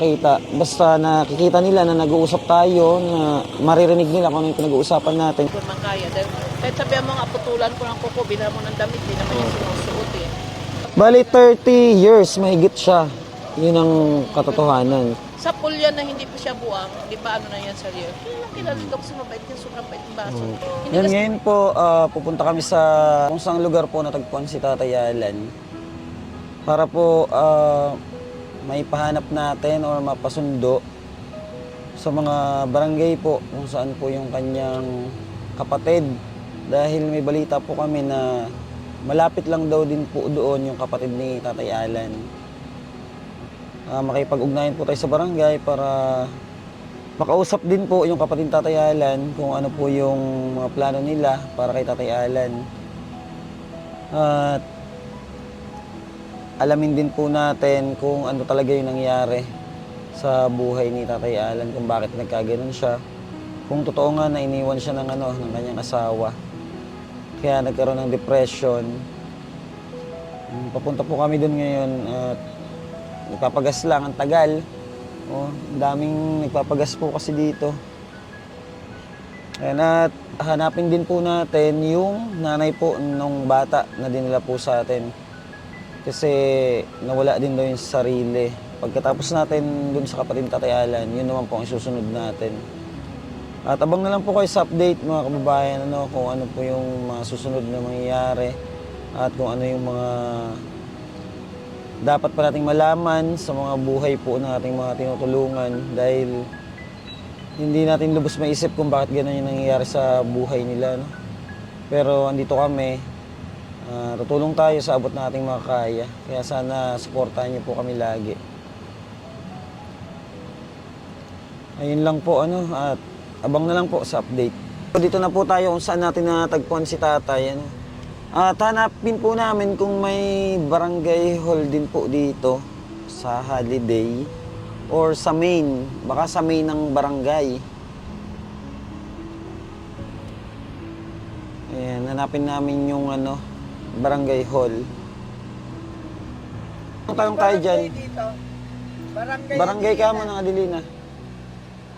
kita. Basta nakikita nila na nag-uusap tayo, na maririnig nila kung ano yung pinag-uusapan natin. Kung man kaya. Dahil, kahit sabihan mo nga, putulan ko ng kuko, bilhan mo ng damit, di naman yung sinusuot eh. Bali, 30 years, mahigit siya. Yun ang katotohanan. Sa pulyan na hindi pa siya buwang, di ba ano na yan sa real? Kilala ko kasi mabait yan, sobrang bait ng baso. Hindi Yan, kasi, ngayon po, pupunta kami sa kung saang lugar po natagpuan si Tatay Alan. Para po may pahanap natin or mapasundo sa mga barangay po kung saan po yung kanyang kapatid. Dahil may balita po kami na malapit lang daw din po doon yung kapatid ni Tatay Alan. Makipag-ugnayan po tayo sa barangay para makausap din po yung kapatid ni Tatay Alan kung ano po yung mga plano nila para kay Tatay Alan. At alamin din po natin kung ano talaga yung nangyari sa buhay ni Tatay Alan, kung bakit nagkaganon siya. Kung totoo nga na iniwan siya ng ng kanyang asawa. Kaya nagkaroon ng depression. Papunta po kami doon ngayon at nagpapagas lang, ang tagal. Daming nagpapagas po kasi dito. At hanapin din po natin yung nanay po nung bata na dinala po sa atin. Kasi nawala din daw yung sarili. Pagkatapos natin dun sa kapatid Tatay Alan, yun naman po ang isusunod natin. At abang na lang po kayo sa update mga kababayan, kung ano po yung mga susunod na mangyayari at kung ano yung mga dapat pa nating malaman sa mga buhay po ng ating mga tinutulungan, dahil hindi natin lubos maisip kung bakit gano'n yung nangyayari sa buhay nila. Pero andito kami, tutulong tayo sa abot na ating mga kaya. Kaya sana supportahan niyo po kami lagi. Ayun lang po at abang na lang po sa update. Dito na po tayo kung saan natin natagpuan si Tatay. At hanapin po namin kung may barangay hall din po dito sa Holiday or sa main, baka sa main ng barangay. Ayan, hanapin namin yung barangay hall. Tanong tayo dyan. Dito. Barangay ka mo ng Adelina.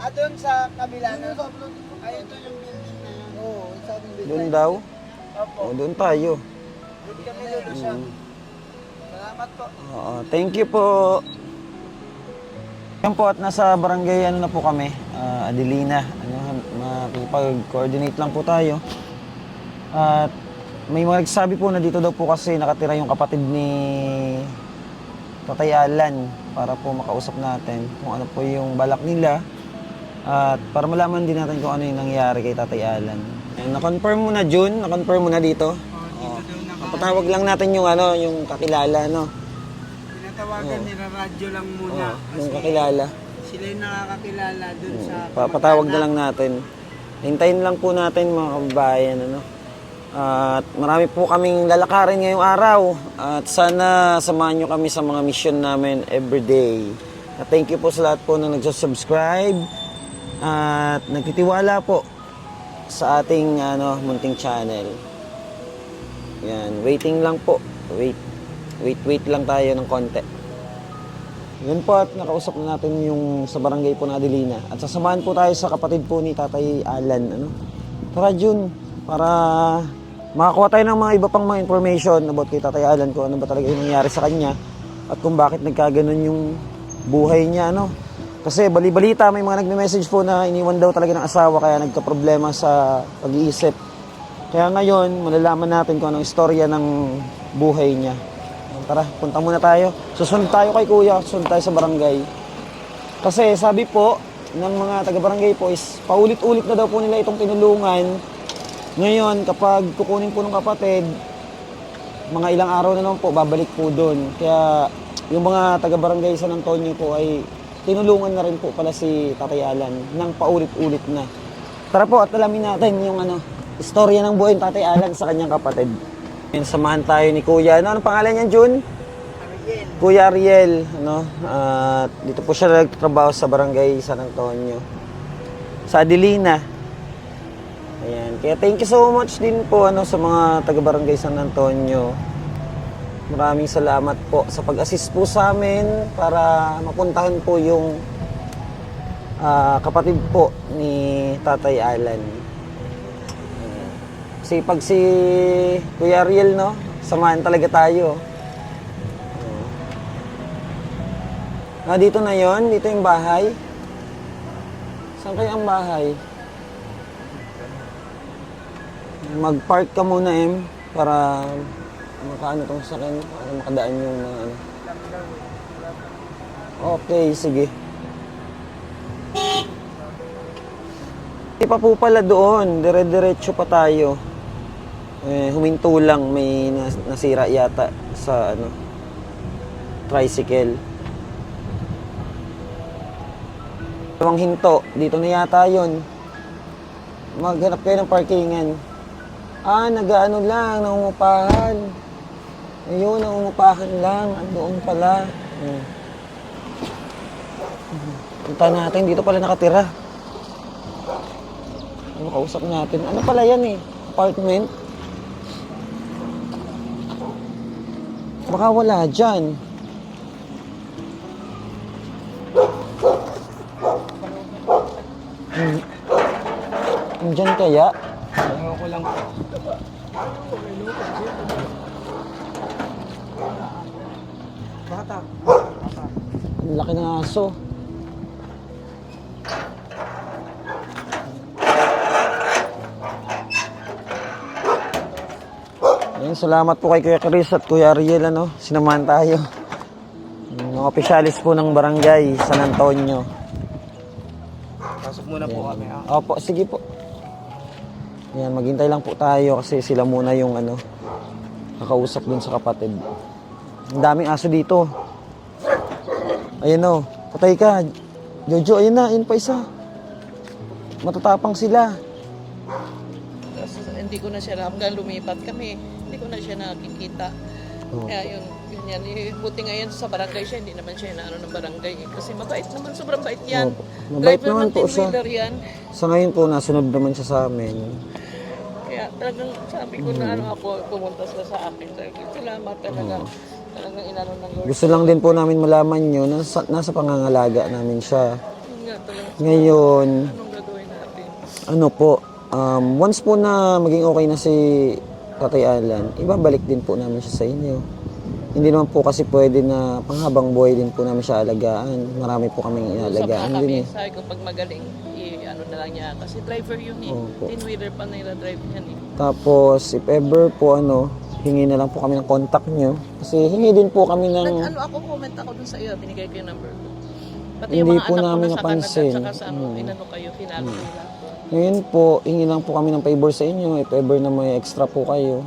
Doon sa kabila na. Ay, ito yung building na yan. Oo, sa building. Doon daw? Opo. Doon tayo. Doon kami lulusan. Salamat po. Oo, thank you po. Yan po, at nasa barangay na po kami, Adelina. Makipag-coordinate lang po tayo. At may mga nagsabi po na dito daw po kasi nakatira yung kapatid ni Tatay Alan, para po makausap natin kung ano po yung balak nila at para malaman din natin kung ano yung nangyari kay Tatay Alan. Na-confirm mo na, June? Na-confirm mo na dito? Patawag lang natin yung yung kakilala, Pinatawagan nila radyo lang muna. yung kakilala. Sila yung nakakakilala doon sa Patawag na lang natin. Hintayin lang po natin mga kababayan, At marami po kaming lalakarin ngayong araw. At sana samahan nyo kami sa mga mission namin everyday. At thank you po sa lahat po na nagsasubscribe at nagtitiwala po sa ating munting channel. Yan, waiting lang po. Wait lang tayo ng konti. Yan po, at nakausap na natin yung sa barangay po na Adelina. At sasamahan po tayo sa kapatid po ni Tatay Alan. Tara, Jun, para makakuha tayo ng mga iba pang mga information about kay Tatay Alan, kung ano ba talaga yung nangyari sa kanya at kung bakit nagkaganon yung buhay niya. Kasi bali-balita, may mga nagme-message po na iniwan daw talaga ng asawa kaya nagka-problema sa pag-iisip. Kaya ngayon, malalaman natin kung anong istorya ng buhay niya. Tara, punta muna tayo. Susunod tayo kay Kuya, susunod tayo sa barangay. Kasi sabi po ng mga taga-barangay po is paulit-ulit na daw po nila itong tinulungan. Ngayon, kapag kukunin po ng kapatid, mga ilang araw na naman po, babalik po doon. Kaya yung mga taga-barangay San Antonio po ay tinulungan na rin po pala si Tatay Alan ng paulit-ulit na. Tara po at alamin natin yung istorya ng buhay ng Tatay Alan sa kanyang kapatid. Samahan tayo ni Kuya. Anong pangalan niya, Jun? Ariel. Kuya Ariel. Dito po siya nagtrabaho sa barangay San Antonio. Sa Adelina. Ayan. Kaya thank you so much din po sa mga taga-barangay San Antonio maraming salamat po sa pag-assist po sa amin para mapuntahan po yung kapatid po ni Tatay Alan. Kasi pag si Kuya Ariel, no, samahan talaga tayo. Dito na yon, dito yung bahay. Saan kaya ang bahay? Mag-park ka muna, Em, para makaano tong sakyan, para makadaan yung mga ano. Okay, sige. Hindi pa po pala doon, dire-diretso pa tayo. Huminto lang, may nasira yata sa ano, tricycle. Dalawang hinto, dito na yata yon. Maghanap kayo ng parkingan. Nag-ano lang, nangungupahan. Ayun, nangungupahan lang. Doon pala. Punta natin, dito pala nakatira. Kausap natin. Ano pala yan eh? Apartment? Baka wala dyan. Diyan kaya? Ayaw ko lang. Bata. Ang laki ng aso. Ayun, salamat po kay Kuya Chris at Kuya Ariel, ano, sinamahan tayo. Mga opisyalis po ng barangay San Antonio. Pasok muna po kami. Opo, sige po. Yan, maghintay lang po tayo kasi sila muna yung ano, kakausap dun sa kapatid. Ang daming aso dito. Ayan o, patay ka. Jojo, ayun na, ayun pa isa. Matatapang sila. Hindi ko na siya hanggang lumipat kami. Hindi ko na siya nakikita. Kaya yun yan. Buti ngayon sa barangay siya, hindi naman siya inaano ng barangay. Kasi mabait naman, sobrang bait yan. Opo. Mabait Driver naman ng po team siya. leader yan. Sa ngayon po, nasunod naman siya sa amin. Kaya talagang sabi ko na ano ako, pumunta sila sa akin. Sabi ko, salamat talaga. Talagang inano ng Lord. Gusto lang din po namin malaman nyo na nasa pangangalaga namin siya. Yun nga talaga. Ngayon, Anong gagawin natin? ano po, once po na maging okay na si Tatay Alan, ibabalik din po namin siya sa inyo. Hindi naman po kasi pwede na panghabang buhay din po namin siya alagaan. Marami po kaming inaalagaan Usap na din eh. kami, sabi ko pag magaling, ano na lang niya. Kasi driver yun eh. Opo. 10-wheeler pa nila drive yan eh. Tapos, if ever po ano, hingi na lang po kami ng contact nyo. Kasi hingi din po kami ng... Ano ako, comment ako dun sa iyo, binigay ko yung number ko. Pati Hindi yung mga po anak ko namin na sa Canada, napansin. saka sa ano, inano kayo, kinalo nila. Ngayon po, hingi lang po kami ng favor sa inyo. If ever na may extra po kayo,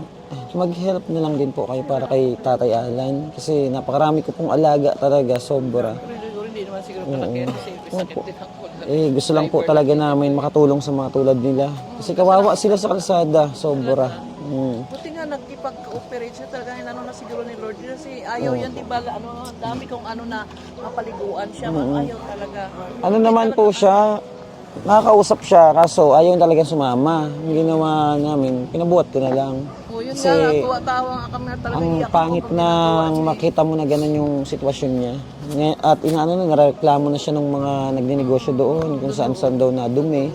mag-help na lang din po kayo para kay Tatay Alan. Kasi napakarami ko pong alaga talaga, sobra. Pero hindi naman siguro palaki yan kasi sakit din ako. Gusto lang po talaga namin makatulong sa mga tulad nila. Kasi kawawa sila sa kalsada, sobra. Buti nga nagkipag-cooperate siya talaga, inano na siguro ni Lord. Kasi ayaw yan, di ba, ano, dami kong ano na mapaliguan siya. Ayaw talaga. Ano naman po siya, nakakausap siya, kaso ayaw talaga sumama. Ang ginawa namin, pinabuhat ko na lang. O yun Kasi nga, tuwa-tawa nga kami na talaga. Ang iyak ako pangit pag na ginagawa siya. makita mo na ganun yung sitwasyon niya. At inaano na, nareklamo na siya ng mga nagninegosyo doon, kung saan-saan daw na dumi.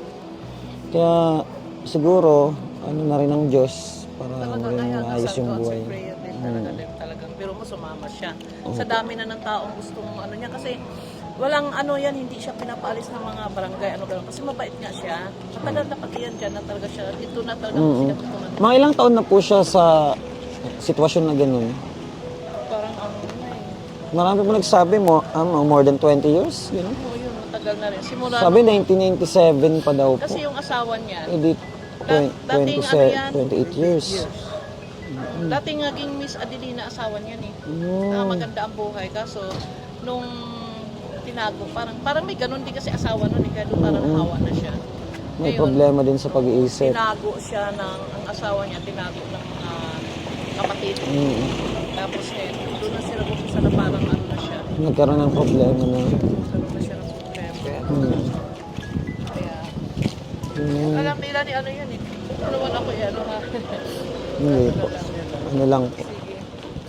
Kaya siguro, ano na rin ng Diyos para Talaga maging kaya maayos yung buhay. prayer din talaga din talagang. Pero mo sumama siya. Sa dami na ng taong gustong ano niya kasi walang ano yan, hindi siya pinapaalis ng mga barangay, ano gano'n. Kasi mabait nga siya. Matagal na pati yan dyan na talaga siya. Dito na talaga siya tutunan. Mga ilang taon na po siya sa sitwasyon na ganun. Parang ano na eh. Marami po nagsabi mo, more than 20 years? Ganun. Oo, yun, matagal na rin. Simula Sabi 1997 pa daw po. kasi yung asawa niya, Edi dating ano yan, 28 years. dating naging Miss Adelina asawa niya eh. Maganda ang buhay. Kaso, nung tinago, parang may ganun din kasi asawa nun eh. Kaya doon parang hawa na siya. May Ngayon, problema din sa pag-iisip. tinago siya ang asawa niya, tinago ng mga kapatid. Tapos ngayon, doon na sila kung na parang ano na siya. Nagkaroon ng problema na. Nagkaroon na siya ng problema. Kaya, alam nila ni ano yan eh. Ano naman ako eh, ano ha. Hindi po. Ano lang po. Sige.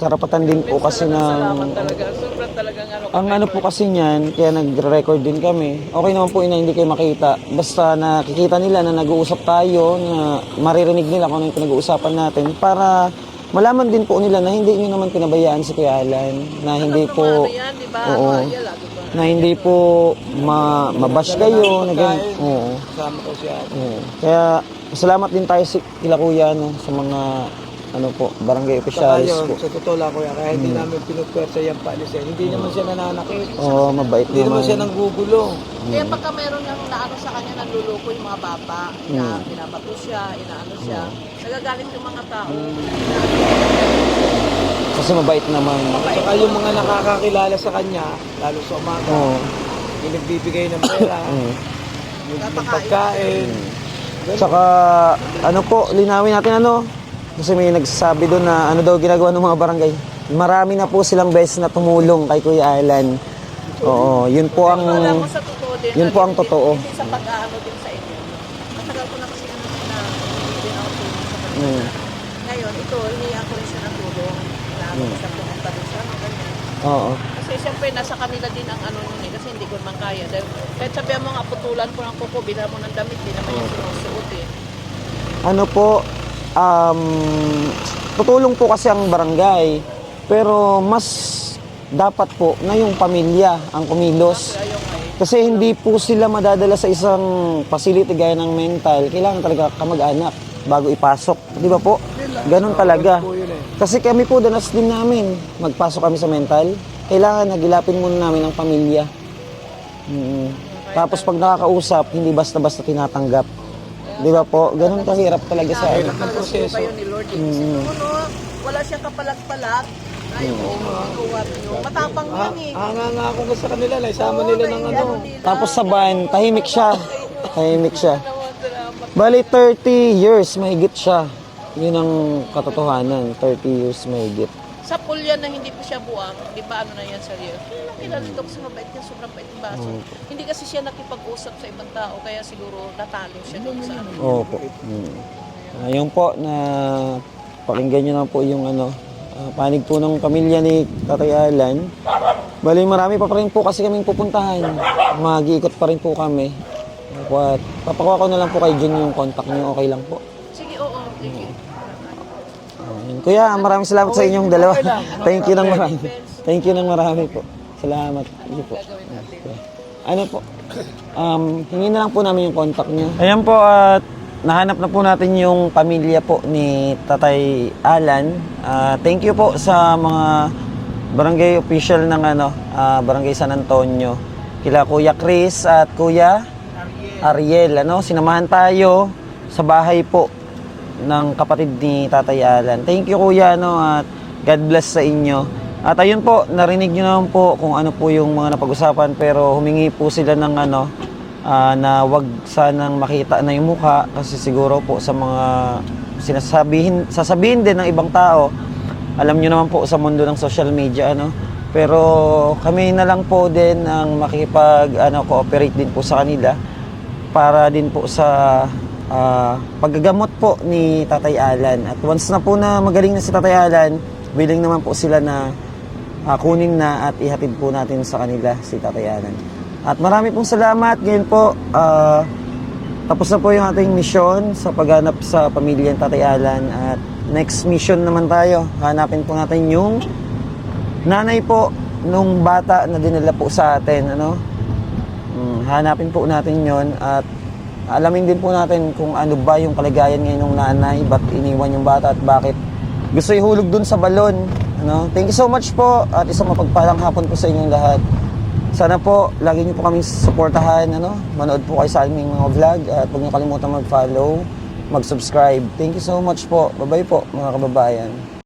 karapatan din po kasi Salamat ng... talaga. Sobrang talagang ano. Ang ano po kasi niyan, kaya nagre-record din kami. Okay naman po na hindi kayo makita. Basta nakikita nila na nag-uusap tayo, na maririnig nila kung ano yung pinag-uusapan natin para malaman din po nila na hindi nyo naman pinabayaan si Kuya Alan. Na hindi po... Ano yan, di ba? Oo. Ano, yan, lagi ba? Na hindi po mabash kayo. Na ganun. Oo. Kasama ko siya. Oo. Kaya salamat din tayo kila Kuya no, sa mga ano po, barangay Saka officials yun, po. sa totoo lang kuya, kaya hindi namin pinupwersa yung palisin. Hindi naman siya nananakit. Oo, mabait Hindi naman naman. siya nanggugulo. Kaya pagka meron ng naano sa kanya, nanluloko yung mga bata, na pinapato siya, inaano siya, nagagalit yung mga tao. Kasi mabait naman. Saka yung mga nakakakilala sa kanya, lalo sa umaga, Oo. yung nagbibigay ng pera, Mm. yung pagkain. Tsaka, ano po, linawin natin ano. Kasi may nagsasabi doon na ano daw ginagawa ng mga barangay. Marami na po silang beses na tumulong kay Kuya Alan. Oo, yun po ang... Alam mo sa totoo din, Yun po ang hindi- totoo. Hindi sa pag-aano din sa inyo. Matagal ko na kasi na hindi din ako tulong sa kanila. Mm. Ngayon, ito, hinihiyan ko rin siya ng tulong. Inaano ko siya pumunta din siya, ano, ganyan. Oo. Kasi siyempre, nasa kanila din ang ano nun eh, kasi hindi ko naman kaya. Dahil, kahit sabihan mo nga, putulan ko ng kuko, bilhan mo ng damit, di naman yung sinusuot eh. Ano po, tutulong po kasi ang barangay. Pero mas dapat po na yung pamilya ang kumilos. Kaya yung ay, Kasi hindi po sila madadala sa isang facility gaya ng mental. Kailangan talaga kamag-anak bago ipasok. Di ba po? Ganun talaga. Po yun eh. Kasi kami po, danas din namin. Magpasok kami sa mental. Kailangan nagilapin muna namin ang pamilya. Tapos pag nakakausap, hindi basta-basta tinatanggap. Di ba po? Ganun kahirap talaga sa Hirap ng proseso. kayo ni Lord eh. Kasi no, wala siyang kapalag-palag. Ayaw mo, ikuwat nyo. Matapang yan eh. Hanga ako na sa kanila, isama nila ng ano. Tapos sa van, tahimik siya. Tahimik siya. Naman, salamat. Bali, 30 years mahigit siya. Yun ang katotohanan. 30 years mahigit. Sa pulyan na hindi pa siya buwang, di ba ano na yan sa Rio? Kilala dito kasi mabait yan, sobrang bait yung baso. Hindi kasi siya nakipag-usap sa ibang tao, kaya siguro natalo siya doon sa ano. Opo. Ayun po na pakinggan nyo na po yung ano, panig po ng pamilya ni Tatay Alan. Bali, marami pa rin po kasi kaming pupuntahan. Mag-iikot pa rin po kami. At papakuha ko na lang po kay Jun yung contact niyo. Okay lang po. Sige, oo, sige. Ayun. Kuya, maraming salamat sa inyong dalawa. Thank you ng marami. Thank you ng marami po. Salamat. Hindi po. Ano po? Hingin na lang po namin yung contact niyo. Ayan po at nahanap na po natin yung pamilya po ni Tatay Alan. Thank you po sa mga barangay official ng Barangay San Antonio. Kila Kuya Chris at Kuya Ariel. Sinamahan tayo sa bahay po ng kapatid ni Tatay Alan. Thank you Kuya at God bless sa inyo. At ayun po, narinig nyo naman po kung ano po yung mga napag-usapan pero humingi po sila ng na wag sanang makita na yung mukha kasi siguro po sa mga sasabihin din ng ibang tao. Alam nyo naman po sa mundo ng social media pero kami na lang po din ang makikipag cooperate din po sa kanila para din po sa paggagamot po ni Tatay Alan. At once na po na magaling na si Tatay Alan, willing naman po sila na kunin na at ihatid po natin sa kanila si Tatay Alan. At marami pong salamat. Ngayon po, tapos na po yung ating mission sa paghanap sa pamilya ng Tatay Alan. At next mission naman tayo. Hanapin po natin yung nanay po nung bata na dinala po sa atin. Hanapin po natin yon at alamin din po natin kung ano ba yung kalagayan ngayon ng nanay, ba't iniwan yung bata at bakit gusto ihulog dun sa balon. Thank you so much po at isang mapagpalang hapon po sa inyong lahat. Sana po, lagi niyo po kaming suportahan, manood po kayo sa aming mga vlog at huwag niyo kalimutan mag-follow, mag-subscribe. Thank you so much po. Bye-bye po mga kababayan.